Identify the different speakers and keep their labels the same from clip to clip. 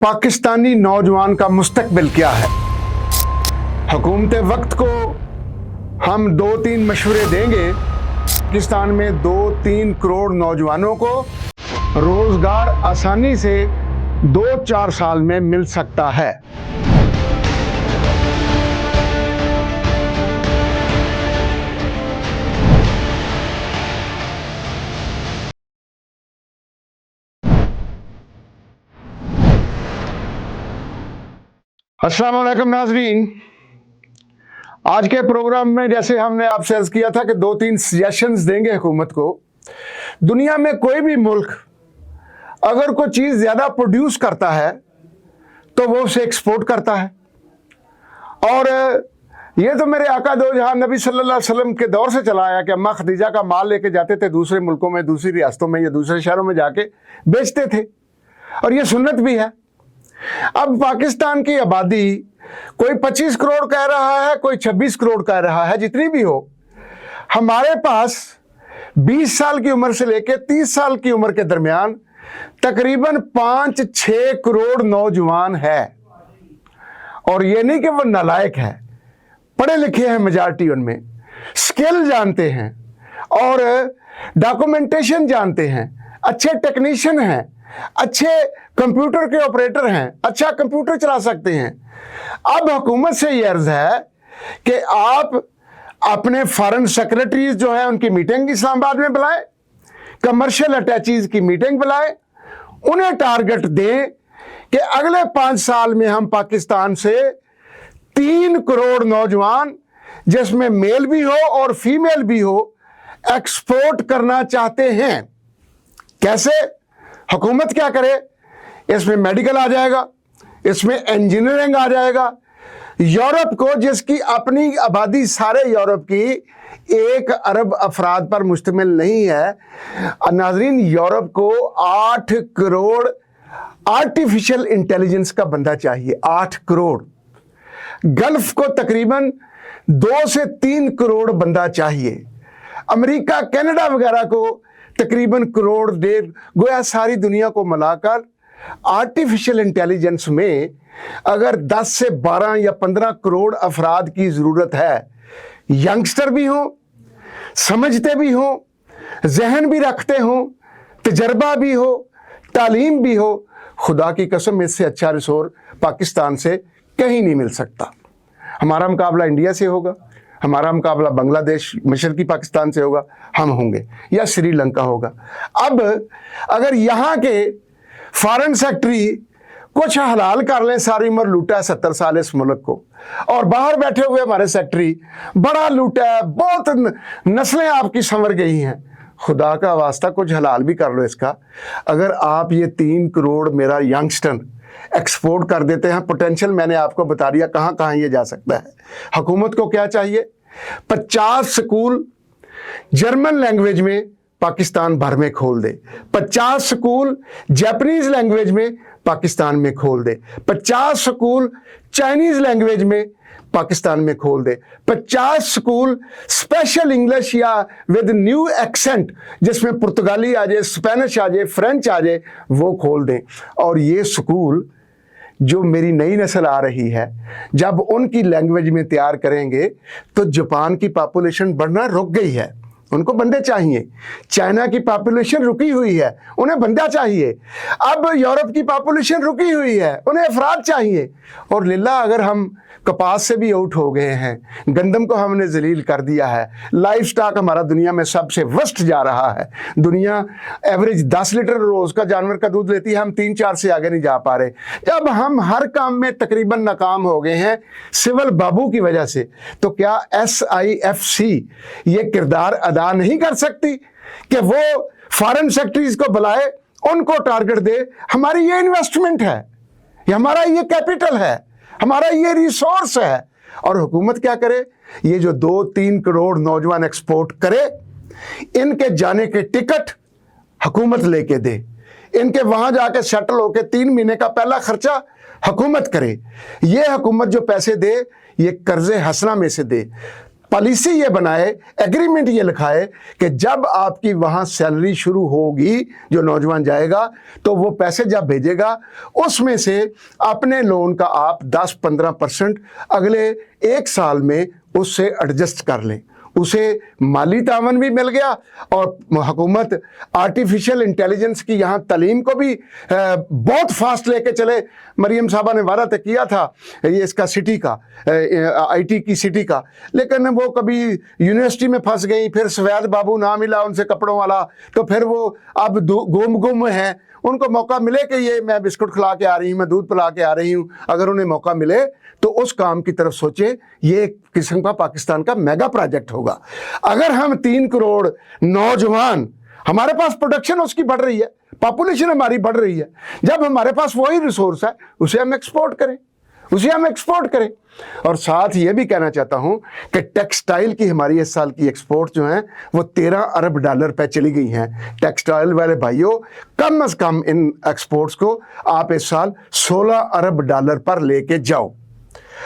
Speaker 1: पाकिस्तानी नौजवान का मुस्तकबिल क्या है। हुकूमत वक्त को हम 2-3 मशवरे देंगे। पाकिस्तान में 2-3 करोड़ नौजवानों को रोजगार आसानी से 2-4 साल में मिल सकता है। अस्सलाम वालेकुम नाज़रीन, आज के प्रोग्राम में जैसे हमने आपसे अर्ज किया था कि 2-3 सजेशंस देंगे हुकूमत को। दुनिया में कोई भी मुल्क अगर कोई चीज़ ज़्यादा प्रोड्यूस करता है तो वो उसे एक्सपोर्ट करता है। और ये तो मेरे आका दो जहां नबी सल्लल्लाहु अलैहि वसल्लम के दौर से चला आया कि अम्मा खदीजा का माल लेके जाते थे दूसरे मुल्कों में, दूसरी रियासतों में या दूसरे शहरों में जाके बेचते थे, और ये सुन्नत भी है। अब पाकिस्तान की आबादी कोई 25 करोड़ कह रहा है, कोई 26 करोड़ कह रहा है, जितनी भी हो, हमारे पास 20 साल की उम्र से लेकर 30 साल की उम्र के दरमियान तकरीबन 5-6 करोड़ नौजवान है। और ये नहीं कि वो नालायक है, पढ़े लिखे हैं मेजॉरिटी, उनमें स्किल जानते हैं और डॉक्यूमेंटेशन जानते हैं, अच्छे टेक्नीशियन हैं, अच्छे कंप्यूटर के ऑपरेटर हैं, अच्छा कंप्यूटर चला सकते हैं। अब हुकूमत से ये अर्ज है कि आप अपने फॉरेन सेक्रेटरीज जो हैं उनकी मीटिंग इस्लामाबाद में बुलाएं, कमर्शियल अटैचीज की मीटिंग बुलाएं, उन्हें टारगेट दें कि अगले 5 साल में हम पाकिस्तान से 3 करोड़ नौजवान, जिसमें मेल भी हो और फीमेल भी हो, एक्सपोर्ट करना चाहते हैं। कैसे? हुकूमत क्या करे? इसमें मेडिकल आ जाएगा, इसमें इंजीनियरिंग आ जाएगा। यूरोप को, जिसकी अपनी आबादी सारे यूरोप की 1 अरब अफराद पर मुश्तमिल नहीं है, नाज़रीन, यूरोप को 8 करोड़ आर्टिफिशियल इंटेलिजेंस का बंदा चाहिए। 8 करोड़। गल्फ को तकरीबन 2 से 3 करोड़ बंदा चाहिए। अमेरिका, कनाडा वगैरह को तकरीबन करोड़ 1.5, गोया सारी दुनिया को मिलाकर आर्टिफिशियल इंटेलिजेंस में अगर 10 से 12 या 15 करोड़ अफराद की ज़रूरत है। यंगस्टर भी हों, समझते भी हों, जहन भी रखते हों, तजर्बा भी हो, तालीम भी हो। खुदा की कसम, इससे अच्छा रिसोर्स पाकिस्तान से कहीं नहीं मिल सकता। हमारा मुकाबला इंडिया से होगा, हमारा मुकाबला बांग्लादेश, मशरकी पाकिस्तान से होगा, हम होंगे, या श्रीलंका होगा। अब अगर यहाँ के फॉरेन सेक्रेटरी कुछ हलाल कर लें, सारी उम्र लूटा है 70 साल इस मुल्क को, और बाहर बैठे हुए हमारे सेक्रेटरी बड़ा लूटा है, बहुत नस्लें आपकी संवर गई हैं, खुदा का वास्ता कुछ हलाल भी कर लो इसका। अगर आप ये 3 करोड़ मेरा यंगस्टर एक्सपोर्ट कर देते हैं, पोटेंशियल मैंने आपको बता दिया कहाँ कहाँ ये जा सकता है। हुकूमत को क्या चाहिए? 50 स्कूल जर्मन लैंग्वेज में पाकिस्तान भर में खोल दे, 50 स्कूल जापानीज लैंग्वेज में पाकिस्तान में खोल दे, 50 स्कूल चाइनीज लैंग्वेज में पाकिस्तान में खोल दे, 50 स्कूल स्पेशल इंग्लिश या विद न्यू एक्सेंट, जिसमें पुर्तगाली आ जाए, स्पेनिश आ जाए, फ्रेंच आ जाए, वो खोल दें। और ये स्कूल जो मेरी नई नस्ल आ रही है, जब उनकी लैंग्वेज में तैयार करेंगे तो जापान की पॉपुलेशन बढ़ना रुक गई है, उनको बंदे चाहिए। चाइना की पॉपुलेशन रुकी हुई है, उन्हें बंदा चाहिए। अब यूरोप की पॉपुलेशन रुकी हुई है, उन्हें अफराद चाहिए। और लिल्ला, अगर हम कपास से भी आउट हो गए हैं, गंदम को हमने जलील कर दिया है, लाइफ स्टॉक हमारा दुनिया में सबसे वर्स्ट जा रहा है। दुनिया एवरेज 10 लीटर रोज का जानवर का दूध लेती है, हम 3-4 से आगे नहीं जा पा रहे। जब हम हर काम में तकरीबन नाकाम हो गए हैं सिविल बाबू की वजह से, तो क्या SIFC ये किरदार अदा नहीं कर सकती कि वो फॉरेन सेक्रेटरीज को बुलाए, उनको टारगेट दे? हमारी ये इन्वेस्टमेंट है, ये हमारा ये कैपिटल है, हमारा ये रिसोर्स है। और हुकूमत क्या करे? ये जो 2-3 करोड़ नौजवान एक्सपोर्ट करे, इनके जाने के टिकट हुकूमत लेके दे, इनके वहां जाके सेटल होके 3 महीने का पहला खर्चा हुकूमत करे। ये हुकूमत जो पैसे दे, ये कर्जे हसना में से दे। पॉलिसी ये बनाए, एग्रीमेंट ये लिखाए कि जब आपकी वहाँ सैलरी शुरू होगी, जो नौजवान जाएगा तो वो पैसे जब भेजेगा उसमें से अपने लोन का आप 10-15% अगले 1 साल में उससे एडजस्ट कर लें। उसे माली तावन भी मिल गया और हुकूमत आर्टिफिशियल इंटेलिजेंस की यहाँ तालीम को भी बहुत फास्ट लेके चले। मरियम साहबा ने वादा तक किया था ये इसका सिटी का, IT की सिटी का, लेकिन वो कभी यूनिवर्सिटी में फंस गई, फिर सवैद बाबू ना मिला उनसे कपड़ों वाला, तो फिर वो अब गुम हैं। उनको मौका मिले कि ये मैं बिस्कुट खिला के आ रही हूँ, मैं दूध पिला के आ रही हूँ, अगर उन्हें मौका मिले तो उस काम की तरफ सोचे। ये एक किस्म का पाकिस्तान का मेगा प्रोजेक्ट होगा। अगर हम 3 करोड़ नौजवान, हमारे पास प्रोडक्शन उसकी बढ़ रही है, पॉपुलेशन हमारी बढ़ रही है, जब हमारे पास वही रिसोर्स है उसे हम एक्सपोर्ट करें। और साथ ये भी कहना चाहता हूं कि टेक्सटाइल की हमारी इस साल की एक्सपोर्ट जो है वो $13 अरब पे चली गई हैं। टेक्सटाइल वाले भाइयों, कम से कम इन एक्सपोर्ट्स को आप इस साल $16 अरब पर लेके जाओ।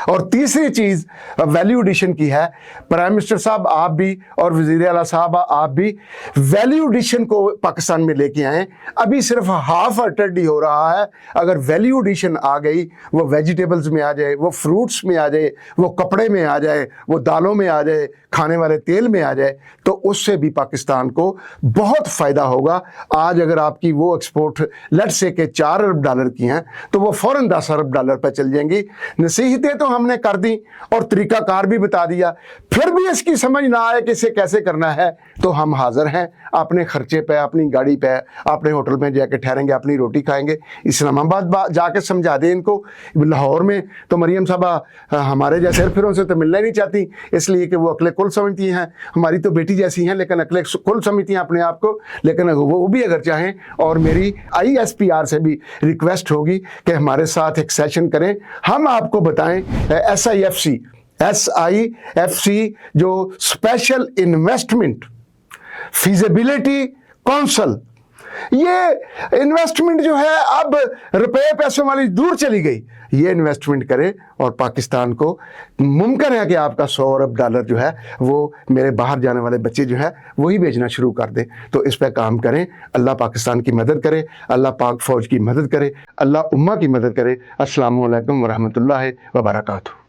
Speaker 1: और तीसरी चीज वैल्यू एडिशन की है। प्राइम मिनिस्टर साहब आप भी और वजीर आला साहब आप भी वैल्यू एडिशन को पाकिस्तान में लेके आए। अभी सिर्फ हाफ हार्टेड हो रहा है। अगर वैल्यू एडिशन आ गई, वो वेजिटेबल्स में आ जाए, वो फ्रूट्स में आ जाए, वो कपड़े में आ जाए, वो दालों में आ जाए, खाने वाले तेल में आ जाए, तो उससे भी पाकिस्तान को बहुत फ़ायदा होगा। आज अगर आपकी वो एक्सपोर्ट लेट्स से के $4 अरब की हैं तो वो फ़ौरन $10 अरब पर चल जाएंगी। नसीहतें तो हमने कर दी और तरीकाकार भी बता दिया, फिर भी इसकी समझ ना आए कि इसे कैसे करना है, तो हम हाजिर हैं अपने खर्चे पे, अपनी गाड़ी पे, अपने होटल में जाके ठहरेंगे, अपनी रोटी खाएंगे। इस्लामाबाद जाके समझा दें इनको। लाहौर में तो मरियम साहबा हमारे जैसे फिरों से तो मिलना ही नहीं चाहती, इसलिए कि वो अकले कुल समझती हैं, हमारी तो बेटी जैसी हैं लेकिन अकले कुल समझती हैं अपने आप को। लेकिन वो भी अगर चाहें, और मेरी ISPR से भी रिक्वेस्ट होगी कि हमारे साथ एक सेशन करें, हम आपको बताएं SIFC जो स्पेशल इन्वेस्टमेंट फीजिबिलिटी काउंसिल, ये इन्वेस्टमेंट जो है अब रुपए पैसों वाली दूर चली गई। ये इन्वेस्टमेंट करें और पाकिस्तान को मुमकिन है कि आपका $100 अरब जो है वो मेरे बाहर जाने वाले बच्चे जो है वही भेजना शुरू कर दें। तो इस पर काम करें। अल्लाह पाकिस्तान की मदद करे, अल्लाह पाक फौज की मदद करे, अल्लाह उम्मा की मदद करे। अस्सलामु अलैकुम व रहमतुल्लाहि व बरकातहू।